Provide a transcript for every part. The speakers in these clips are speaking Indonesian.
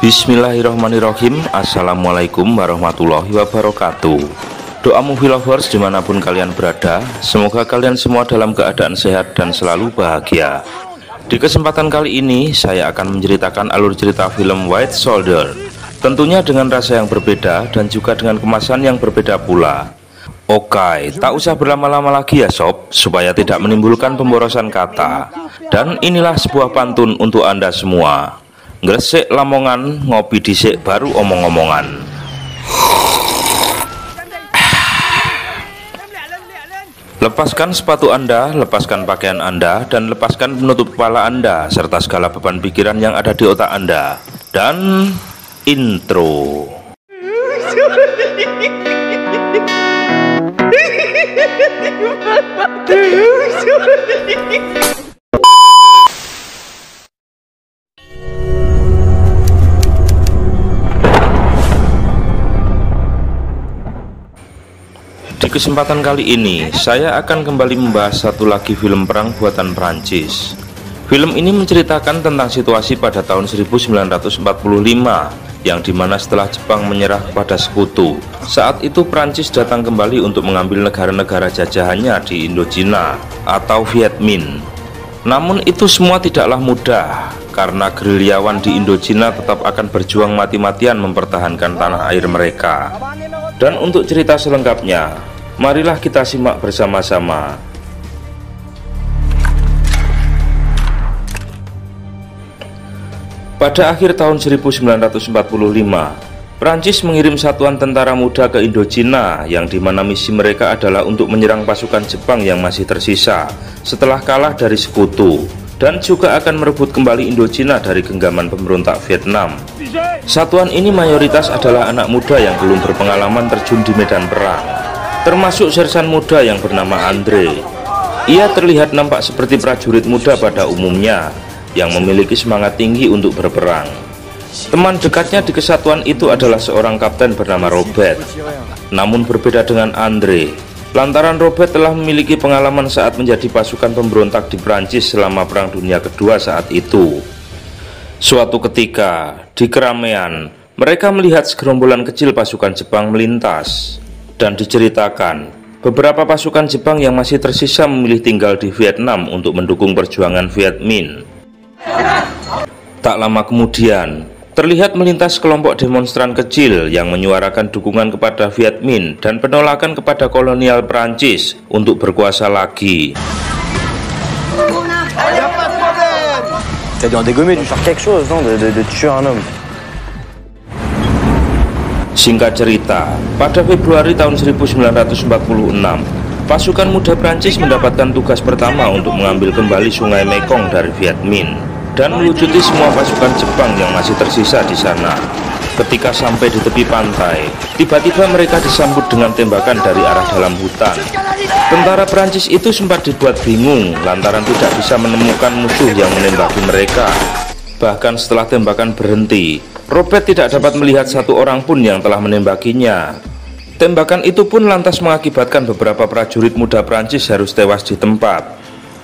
Bismillahirrahmanirrahim. Assalamualaikum warahmatullahi wabarakatuh. Doa movie lovers dimanapun kalian berada, semoga kalian semua dalam keadaan sehat dan selalu bahagia. Di kesempatan kali ini saya akan menceritakan alur cerita film White Soldier, tentunya dengan rasa yang berbeda dan juga dengan kemasan yang berbeda pula. Oke, tak usah berlama-lama lagi ya sob, supaya tidak menimbulkan pemborosan kata. Dan inilah sebuah pantun untuk Anda semua. Ngresik lamongan, ngopi dhisik baru omong-omongan. Lepaskan sepatu Anda, lepaskan pakaian Anda, dan lepaskan penutup kepala Anda, serta segala beban pikiran yang ada di otak Anda. Dan intro. Di kesempatan kali ini, saya akan kembali membahas satu lagi film perang buatan Prancis. Film ini menceritakan tentang situasi pada tahun 1945, yang dimana setelah Jepang menyerah kepada sekutu, saat itu Prancis datang kembali untuk mengambil negara-negara jajahannya di Indochina atau Viet Minh. Namun itu semua tidaklah mudah, karena gerilyawan di Indochina tetap akan berjuang mati-matian mempertahankan tanah air mereka. Dan untuk cerita selengkapnya, marilah kita simak bersama-sama. Pada akhir tahun 1945, Prancis mengirim satuan tentara muda ke Indochina, yang dimana misi mereka adalah untuk menyerang pasukan Jepang yang masih tersisa setelah kalah dari sekutu, dan juga akan merebut kembali Indochina dari genggaman pemberontak Vietnam. Satuan ini mayoritas adalah anak muda yang belum berpengalaman terjun di medan perang, termasuk sersan muda yang bernama Andre. Ia terlihat nampak seperti prajurit muda pada umumnya, yang memiliki semangat tinggi untuk berperang. Teman dekatnya di kesatuan itu adalah seorang kapten bernama Robert. Namun berbeda dengan Andre, lantaran Robert telah memiliki pengalaman saat menjadi pasukan pemberontak di Prancis selama Perang Dunia Kedua saat itu. Suatu ketika, di keramaian, mereka melihat segerombolan kecil pasukan Jepang melintas. Dan diceritakan, beberapa pasukan Jepang yang masih tersisa memilih tinggal di Vietnam untuk mendukung perjuangan Viet Minh. Tak lama kemudian, terlihat melintas kelompok demonstran kecil yang menyuarakan dukungan kepada Viet Minh dan penolakan kepada kolonial Prancis untuk berkuasa lagi. T'as dû en dégommer, dû faire quelque chose, non, de tuer un homme. Singkat cerita, pada Februari tahun 1946, pasukan muda Prancis mendapatkan tugas pertama untuk mengambil kembali sungai Mekong dari Viet Minh dan melucuti semua pasukan Jepang yang masih tersisa di sana. Ketika sampai di tepi pantai, tiba-tiba mereka disambut dengan tembakan dari arah dalam hutan. Tentara Prancis itu sempat dibuat bingung lantaran tidak bisa menemukan musuh yang menembaki mereka. Bahkan setelah tembakan berhenti, Robert tidak dapat melihat satu orang pun yang telah menembakinya. Tembakan itu pun lantas mengakibatkan beberapa prajurit muda Prancis harus tewas di tempat.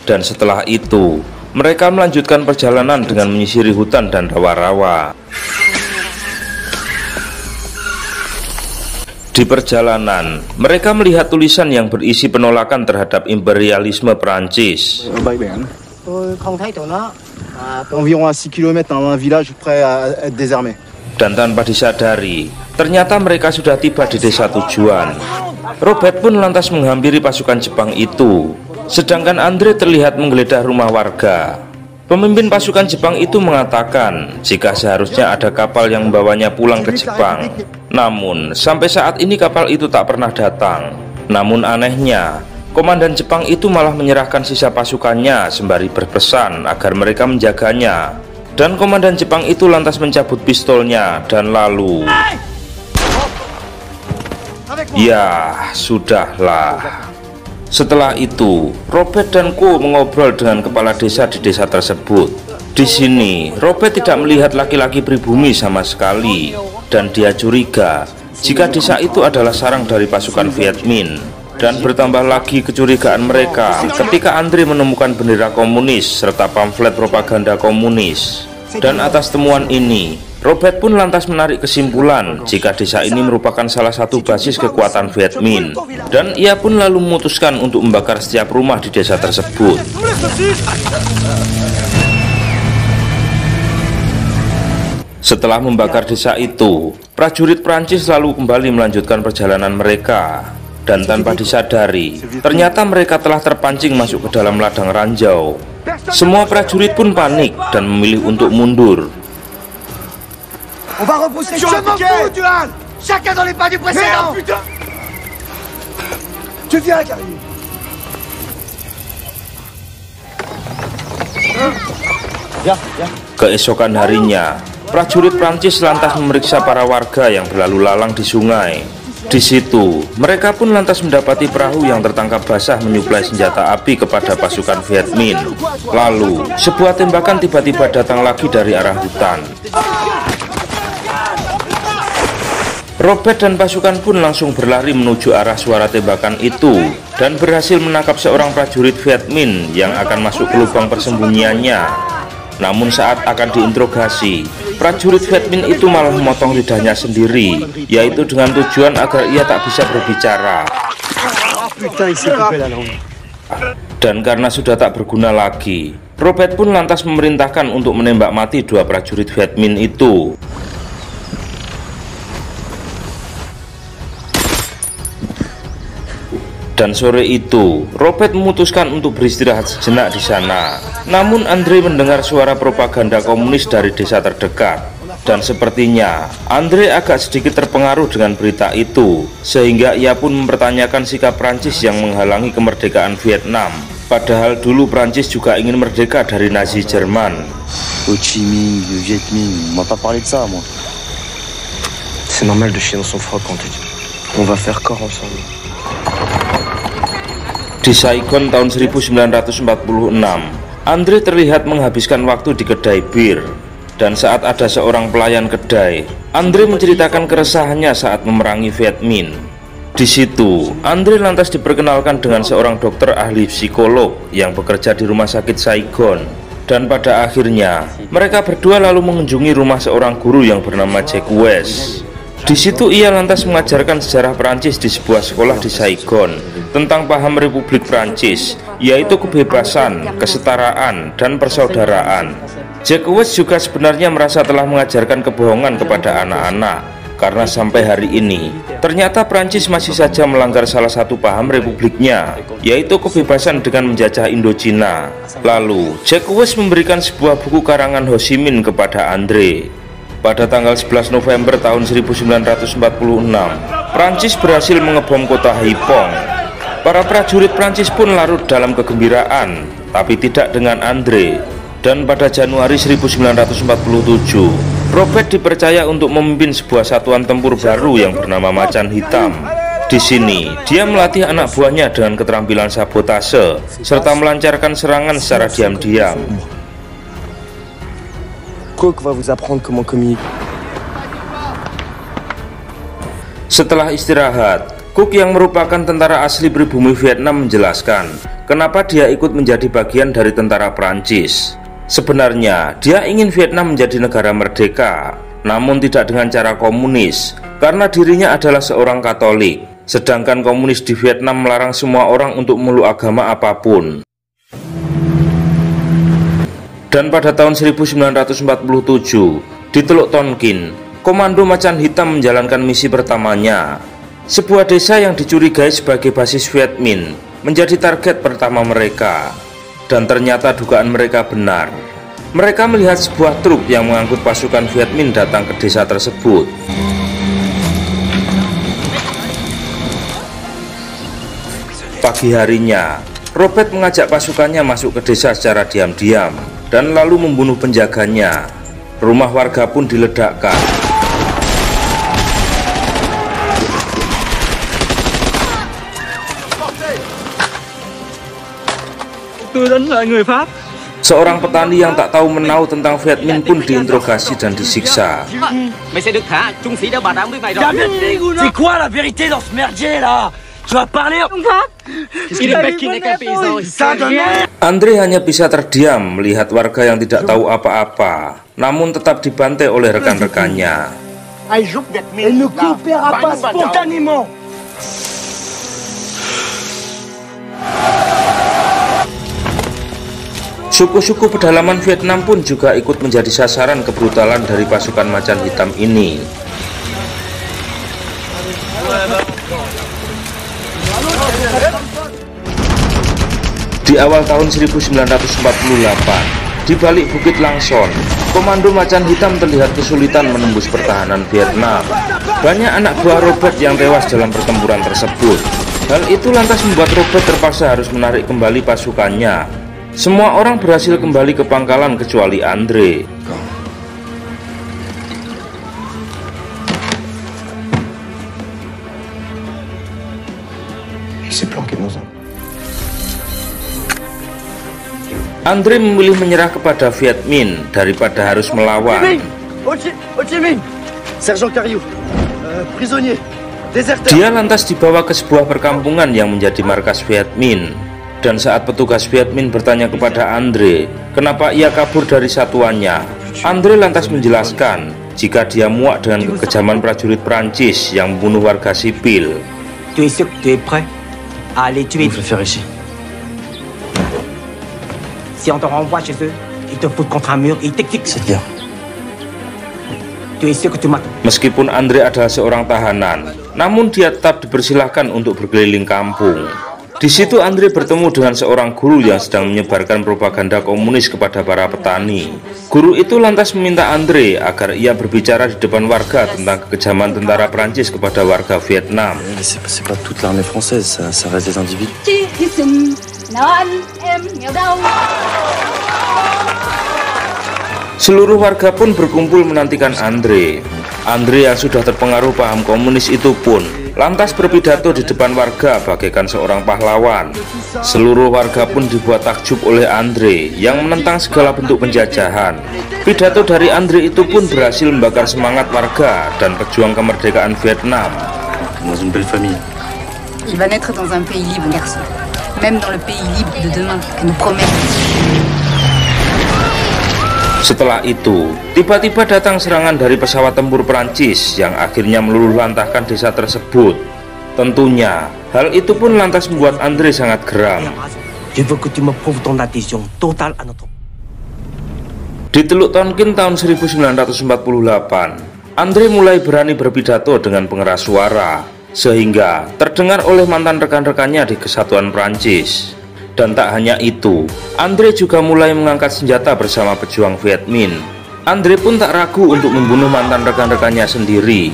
Dan setelah itu, mereka melanjutkan perjalanan dengan menyisiri hutan dan rawa-rawa. Di perjalanan, mereka melihat tulisan yang berisi penolakan terhadap imperialisme Prancis. Environ à 6 km un village prêt à être désarmé. Dan tanpa disadari, ternyata mereka sudah tiba di desa tujuan. Robert pun lantas menghampiri pasukan Jepang itu, sedangkan Andre terlihat menggeledah rumah warga. Pemimpin pasukan Jepang itu mengatakan jika seharusnya ada kapal yang membawanya pulang ke Jepang. Namun, sampai saat ini kapal itu tak pernah datang. Namun anehnya, komandan Jepang itu malah menyerahkan sisa pasukannya sembari berpesan agar mereka menjaganya. Dan komandan Jepang itu lantas mencabut pistolnya dan lalu... Ya, sudahlah. Setelah itu, Robert dan Co mengobrol dengan kepala desa di desa tersebut. Di sini, Robert tidak melihat laki-laki pribumi sama sekali, dan dia curiga jika desa itu adalah sarang dari pasukan Viet Minh. Dan bertambah lagi kecurigaan mereka ketika Andre menemukan bendera komunis serta pamflet propaganda komunis. Dan atas temuan ini, Robert pun lantas menarik kesimpulan jika desa ini merupakan salah satu basis kekuatan Viet Minh, dan ia pun lalu memutuskan untuk membakar setiap rumah di desa tersebut. Setelah membakar desa itu, prajurit Prancis lalu kembali melanjutkan perjalanan mereka, dan tanpa disadari, ternyata mereka telah terpancing masuk ke dalam ladang ranjau. Semua prajurit pun panik dan memilih untuk mundur. On va repousser. Je m'en fous, Duhan. Chacun dans les pas du précédent. Tu viens, Gary. Keesokan harinya, prajurit Prancis lantas memeriksa para warga yang berlalu lalang di sungai. Di situ, mereka pun lantas mendapati perahu yang tertangkap basah menyuplai senjata api kepada pasukan Viet Minh. Lalu, sebuah tembakan tiba-tiba datang lagi dari arah hutan. Robert dan pasukan pun langsung berlari menuju arah suara tembakan itu dan berhasil menangkap seorang prajurit Viet Minh yang akan masuk ke lubang persembunyiannya. Namun saat akan diinterogasi, prajurit Viet Minh itu malah memotong lidahnya sendiri, yaitu dengan tujuan agar ia tak bisa berbicara. Dan karena sudah tak berguna lagi, Robert pun lantas memerintahkan untuk menembak mati dua prajurit Viet Minh itu. Dan sore itu, Robert memutuskan untuk beristirahat sejenak di sana. Namun Andre mendengar suara propaganda komunis dari desa terdekat. Dan sepertinya, Andre agak sedikit terpengaruh dengan berita itu, sehingga ia pun mempertanyakan sikap Prancis yang menghalangi kemerdekaan Vietnam. Padahal dulu Prancis juga ingin merdeka dari Nazi Jerman. Ho Chi Minh, le Viet Minh, on m'a pas parlé de ça, moi. C'est normal de chier dans son froc quand tu dis. On va faire corps ensemble. Di Saigon tahun 1946, Andre terlihat menghabiskan waktu di kedai bir. Dan saat ada seorang pelayan kedai, Andre menceritakan keresahannya saat memerangi Viet Minh. Di situ, Andre lantas diperkenalkan dengan seorang dokter ahli psikolog yang bekerja di rumah sakit Saigon. Dan pada akhirnya, mereka berdua lalu mengunjungi rumah seorang guru yang bernama Jack West. Di situ ia lantas mengajarkan sejarah Prancis di sebuah sekolah di Saigon tentang paham Republik Prancis, yaitu kebebasan, kesetaraan, dan persaudaraan. Jack West juga sebenarnya merasa telah mengajarkan kebohongan kepada anak-anak, karena sampai hari ini ternyata Prancis masih saja melanggar salah satu paham republiknya, yaitu kebebasan dengan menjajah Indochina. Lalu Jack West memberikan sebuah buku karangan Ho Chi Minh kepada Andre. Pada tanggal 11 November tahun 1946, Prancis berhasil mengebom kota Haiphong. Para prajurit Prancis pun larut dalam kegembiraan, tapi tidak dengan Andre. Dan pada Januari 1947, Robert dipercaya untuk memimpin sebuah satuan tempur baru yang bernama Macan Hitam. Di sini, dia melatih anak buahnya dengan keterampilan sabotase, serta melancarkan serangan secara diam-diam. Cook va vous apprendre comment communiquer. Setelah istirahat, Cook yang merupakan tentara asli pribumi Vietnam menjelaskan kenapa dia ikut menjadi bagian dari tentara Prancis. Sebenarnya, dia ingin Vietnam menjadi negara merdeka, namun tidak dengan cara komunis, karena dirinya adalah seorang Katolik. Sedangkan komunis di Vietnam melarang semua orang untuk memeluk agama apapun. Dan pada tahun 1947, di Teluk Tonkin, Komando Macan Hitam menjalankan misi pertamanya. Sebuah desa yang dicurigai sebagai basis Viet Minh menjadi target pertama mereka. Dan ternyata dugaan mereka benar. Mereka melihat sebuah truk yang mengangkut pasukan Viet Minh datang ke desa tersebut. Pagi harinya, Robert mengajak pasukannya masuk ke desa secara diam-diam dan lalu membunuh penjaganya. Rumah warga pun diledakkan. Seorang petani yang tak tahu menau tentang Viet Minh pun diinterogasi dan disiksa. Andre hanya bisa terdiam melihat warga yang tidak tahu apa-apa. namun tetap dibantai oleh rekan-rekannya. Elle ne coopérera pas spontanément. Suku-suku pedalaman Vietnam pun juga ikut menjadi sasaran kebrutalan dari pasukan macan hitam ini. Di awal tahun 1948, di balik Bukit Langson, komando macan hitam terlihat kesulitan menembus pertahanan Vietnam. Banyak anak buah Robert yang tewas dalam pertempuran tersebut. Hal itu lantas membuat Robert terpaksa harus menarik kembali pasukannya. Semua orang berhasil kembali ke pangkalan kecuali Andre. Andre memilih menyerah kepada Viet Minh daripada harus melawan. Ho Chi Minh, Sergent Cariou, prisonnier, déserteur. Dia lantas dibawa ke sebuah perkampungan yang menjadi markas Viet Minh. Dan saat petugas Viet Minh bertanya kepada Andre kenapa ia kabur dari satuannya, Andre lantas menjelaskan jika dia muak dengan kekejaman prajurit Prancis yang membunuh warga sipil. Tu es sûr que tu es prêt à les tuer? Je vais le faire ici. Si on te renvoie chez eux, ils te foutent contre un mur et ils t'exécutent. C'est bien. Tu es sûr que tu m'as... Meskipun Andre adalah seorang tahanan, namun dia tetap dipersilahkan untuk berkeliling kampung. Di situ Andre bertemu dengan seorang guru yang sedang menyebarkan propaganda komunis kepada para petani. Guru itu lantas meminta Andre agar ia berbicara di depan warga tentang kekejaman tentara Prancis kepada warga Vietnam. C'est pas toute l'armée française, ça reste des individus. Seluruh warga pun berkumpul menantikan Andre. Andre yang sudah terpengaruh paham komunis itu pun lantas berpidato di depan warga bagaikan seorang pahlawan. Seluruh warga pun dibuat takjub oleh Andre yang menentang segala bentuk penjajahan. Pidato dari Andre itu pun berhasil membakar semangat warga dan pejuang kemerdekaan Vietnam. Dans une belle famille. Il va naître dans un pays libre, garçon. Même dans le pays libre de demain que nous promettons. Setelah itu, tiba-tiba datang serangan dari pesawat tempur Prancis yang akhirnya meluluhlantahkan desa tersebut. Tentunya, hal itu pun lantas membuat Andre sangat geram. Je veux que tu me prouves ton adhésion totale à notre... Di Teluk Tonkin tahun 1948, Andre mulai berani berpidato dengan pengeras suara, sehingga terdengar oleh mantan rekan-rekannya di kesatuan Prancis. Dan tak hanya itu, Andre juga mulai mengangkat senjata bersama pejuang Viet Minh. Andre pun tak ragu untuk membunuh mantan rekan-rekannya sendiri.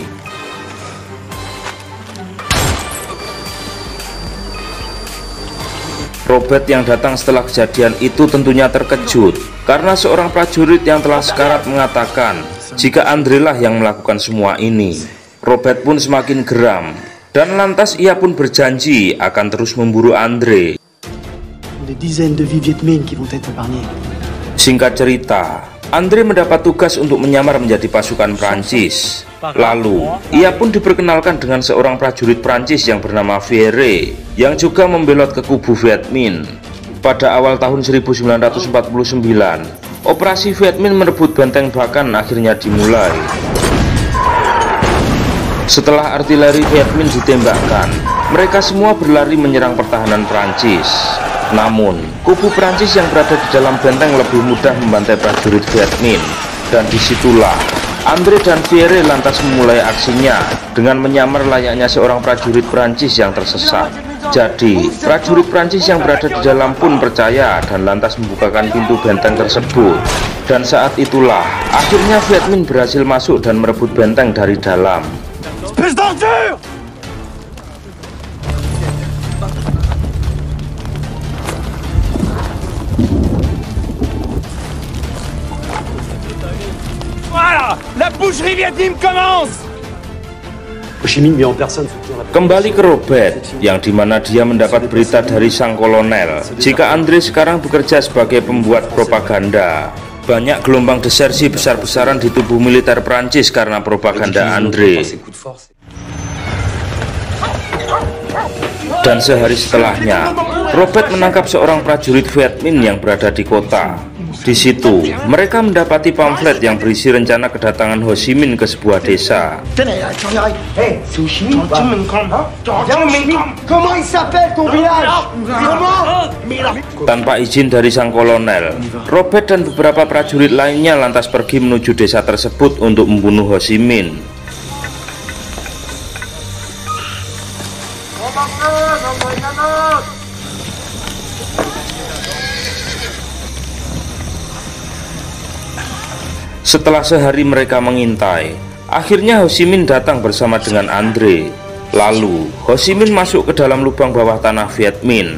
Robert yang datang setelah kejadian itu tentunya terkejut, karena seorang prajurit yang telah sekarat mengatakan jika Andre lah yang melakukan semua ini. Robert pun semakin geram, dan lantas ia pun berjanji akan terus memburu Andre. Des dizaines de vies Viet Minh qui vont être épargnées. Singkat cerita, Andre mendapat tugas untuk menyamar menjadi pasukan Prancis. Lalu, ia pun diperkenalkan dengan seorang prajurit Prancis yang bernama Vierre, yang juga membelot ke kubu Viet Minh. Pada awal tahun 1949, operasi Viet Minh merebut benteng Bacan akhirnya dimulai. Setelah artileri Viet Minh ditembakkan, mereka semua berlari menyerang pertahanan Prancis. Namun, kubu Prancis yang berada di dalam benteng lebih mudah membantai prajurit Viet Minh. Dan disitulah Andre dan Vierre lantas memulai aksinya dengan menyamar layaknya seorang prajurit Prancis yang tersesat. Jadi, prajurit Prancis yang berada di dalam pun percaya dan lantas membukakan pintu benteng tersebut. Dan saat itulah, akhirnya Viet Minh berhasil masuk dan merebut benteng dari dalam. La boucherie Viet Minh commence. Ho Chi Minh vient en personne. Kembali ke Robert, yang dimana dia mendapat berita dari sang kolonel jika Andre sekarang bekerja sebagai pembuat propaganda. Banyak gelombang desersi besar-besaran di tubuh militer Prancis karena propaganda Andre. Dan sehari setelahnya, Robert menangkap seorang prajurit Viet Minh yang berada di kota. Di situ, mereka mendapati pamflet yang berisi rencana kedatangan Ho Chi Minh ke sebuah desa. Tanpa izin dari sang kolonel, Robert dan beberapa prajurit lainnya lantas pergi menuju desa tersebut untuk membunuh Ho Chi Minh. Setelah sehari mereka mengintai, akhirnya Ho Chi Minh datang bersama dengan Andre. Lalu, Ho Chi Minh masuk ke dalam lubang bawah tanah Viet Minh.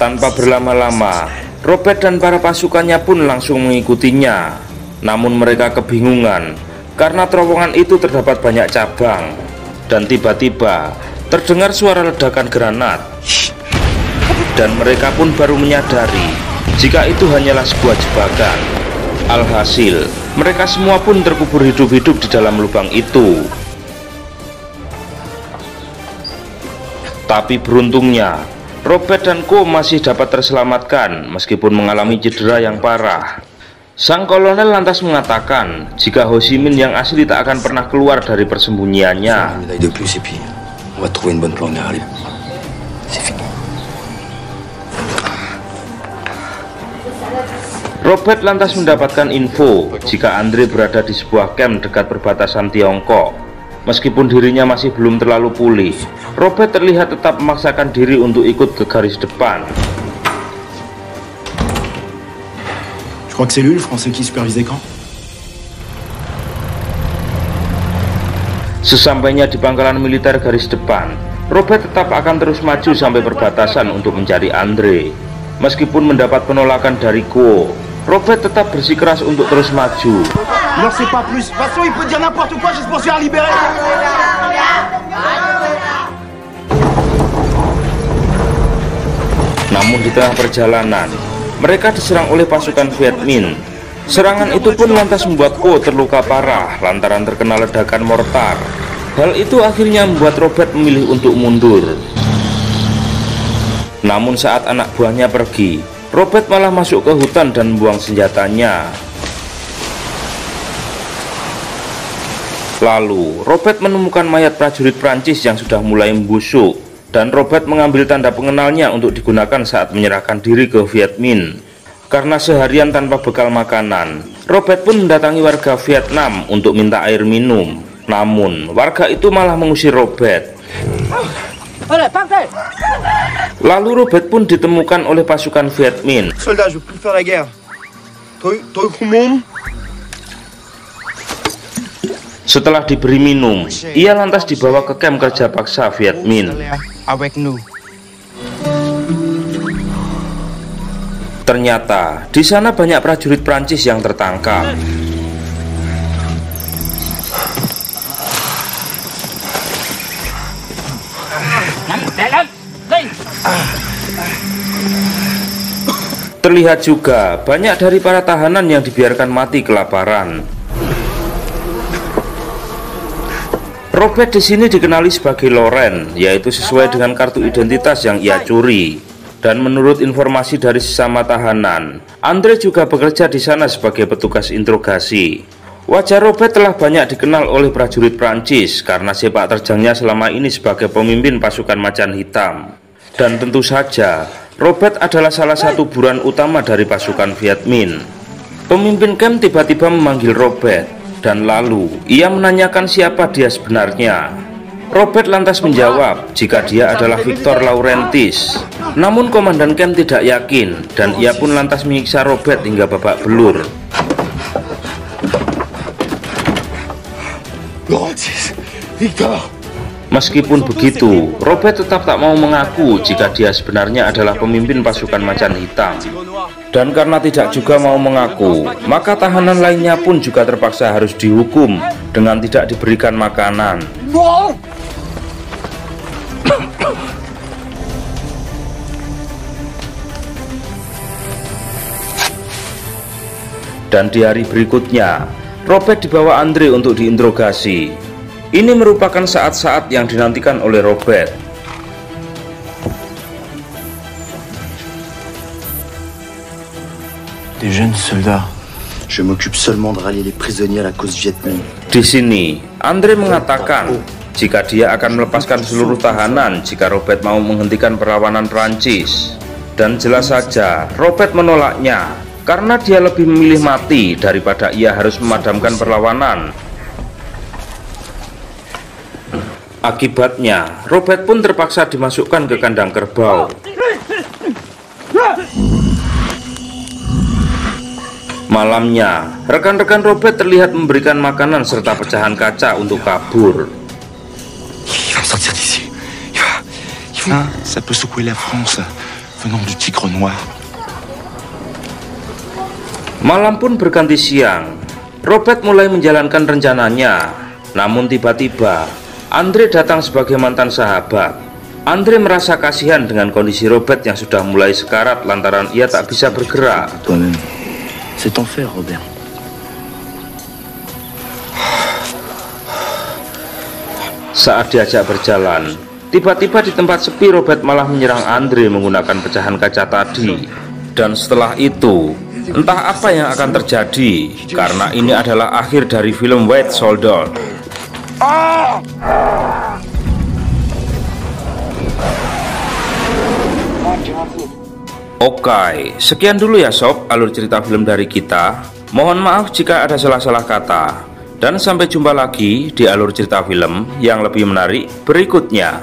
Tanpa berlama-lama, Robert dan para pasukannya pun langsung mengikutinya. Namun mereka kebingungan, karena terowongan itu terdapat banyak cabang. Dan tiba-tiba, terdengar suara ledakan granat. Dan mereka pun baru menyadari, jika itu hanyalah sebuah jebakan. Alhasil, mereka semua pun terkubur hidup-hidup di dalam lubang itu. Tapi beruntungnya, Robert dan Co masih dapat terselamatkan meskipun mengalami cedera yang parah. Sang kolonel lantas mengatakan jika Ho Chi Minh yang asli tak akan pernah keluar dari persembunyiannya. Robert lantas mendapatkan info jika Andre berada di sebuah camp dekat perbatasan Tiongkok. Meskipun dirinya masih belum terlalu pulih, Robert terlihat tetap memaksakan diri untuk ikut ke garis depan. Je crois que c'est lui le français qui supervisait quand. Sesampainya di pangkalan militer garis depan, Robert tetap akan terus maju sampai perbatasan untuk mencari Andre. Meskipun mendapat penolakan dari Go, Robert tetap bersikeras untuk terus maju. Non, c'est pas plus. De toute façon, il peut dire n'importe quoi juste pour se faire libérer. Namun di tengah perjalanan, mereka diserang oleh pasukan Viet Minh. Serangan itu pun lantas membuat Go terluka parah lantaran terkena ledakan mortar. Hal itu akhirnya membuat Robert memilih untuk mundur. Namun saat anak buahnya pergi, Robert malah masuk ke hutan dan membuang senjatanya. Lalu, Robert menemukan mayat prajurit Prancis yang sudah mulai membusuk, dan Robert mengambil tanda pengenalnya untuk digunakan saat menyerahkan diri ke Viet Minh. Karena seharian tanpa bekal makanan, Robert pun mendatangi warga Vietnam untuk minta air minum. Namun, warga itu malah mengusir Robert. Lalu Robert pun ditemukan oleh pasukan Viet Minh. Soldat, je veux plus faire la guerre. T'as eu combien? Setelah diberi minum, ia lantas dibawa ke kamp kerja paksa Viet Minh. Ternyata di sana banyak prajurit Prancis yang tertangkap. Terlihat juga banyak dari para tahanan yang dibiarkan mati kelaparan. Robert di sini dikenali sebagai Laurent, yaitu sesuai dengan kartu identitas yang ia curi. Dan menurut informasi dari sesama tahanan, Andre juga bekerja di sana sebagai petugas interogasi. Wajah Robert telah banyak dikenal oleh prajurit Prancis karena sepak terjangnya selama ini sebagai pemimpin pasukan macan hitam. Dan tentu saja, Robert adalah salah satu buruan utama dari pasukan Viet Minh. Pemimpin camp tiba-tiba memanggil Robert, dan lalu ia menanyakan siapa dia sebenarnya. Robert lantas menjawab jika dia adalah Victor Laurentis. Namun komandan camp tidak yakin, dan ia pun lantas menyiksa Robert hingga babak belur. Meskipun begitu, Robert tetap tak mau mengaku jika dia sebenarnya adalah pemimpin pasukan macan hitam. Dan karena tidak juga mau mengaku, maka tahanan lainnya pun juga terpaksa harus dihukum dengan tidak diberikan makanan. Dan di hari berikutnya, Robert dibawa Andre untuk diinterogasi. Ini merupakan saat-saat yang dinantikan oleh Robert. Des jeunes soldats Je m'occupe seulement de rallier les prisonniers à la cause Viet Minh. Di sini, Andre mengatakan jika dia akan melepaskan seluruh tahanan jika Robert mau menghentikan perlawanan Prancis. Dan jelas saja, Robert menolaknya karena dia lebih memilih mati daripada ia harus memadamkan perlawanan. Akibatnya, Robert pun terpaksa dimasukkan ke kandang kerbau. Malamnya, rekan-rekan Robert terlihat memberikan makanan serta pecahan kaca untuk kabur. Ça peut secouer la France venant du Tigre Noir. Malam pun berganti siang. Robert mulai menjalankan rencananya. Namun tiba-tiba, Andre datang sebagai mantan sahabat. Andre merasa kasihan dengan kondisi Robert yang sudah mulai sekarat lantaran ia tak bisa bergerak. C'est ton frère, Robert. Saat diajak berjalan, tiba-tiba di tempat sepi Robert malah menyerang Andre menggunakan pecahan kaca tadi. Dan setelah itu, entah apa yang akan terjadi, karena ini adalah akhir dari film White Soldier. Oke, sekian dulu ya sob alur cerita film dari kita. Mohon maaf jika ada salah-salah kata. Dan sampai jumpa lagi di alur cerita film yang lebih menarik berikutnya.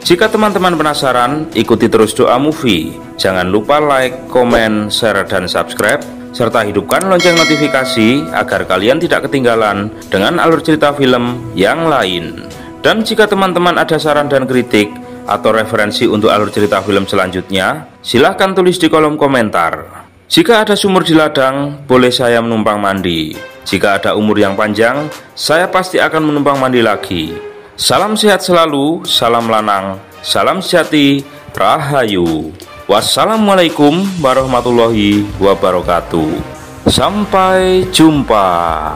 Jika teman-teman penasaran, ikuti terus Doa Movie. Jangan lupa like, komen, share, dan subscribe, serta hidupkan lonceng notifikasi agar kalian tidak ketinggalan dengan alur cerita film yang lain. Dan jika teman-teman ada saran dan kritik atau referensi untuk alur cerita film selanjutnya, silahkan tulis di kolom komentar. Jika ada sumur di ladang, boleh saya menumpang mandi. Jika ada umur yang panjang, saya pasti akan menumpang mandi lagi. Salam sehat selalu, salam lanang, salam sejati, rahayu. Wassalamualaikum warahmatullahi wabarakatuh. Sampai jumpa.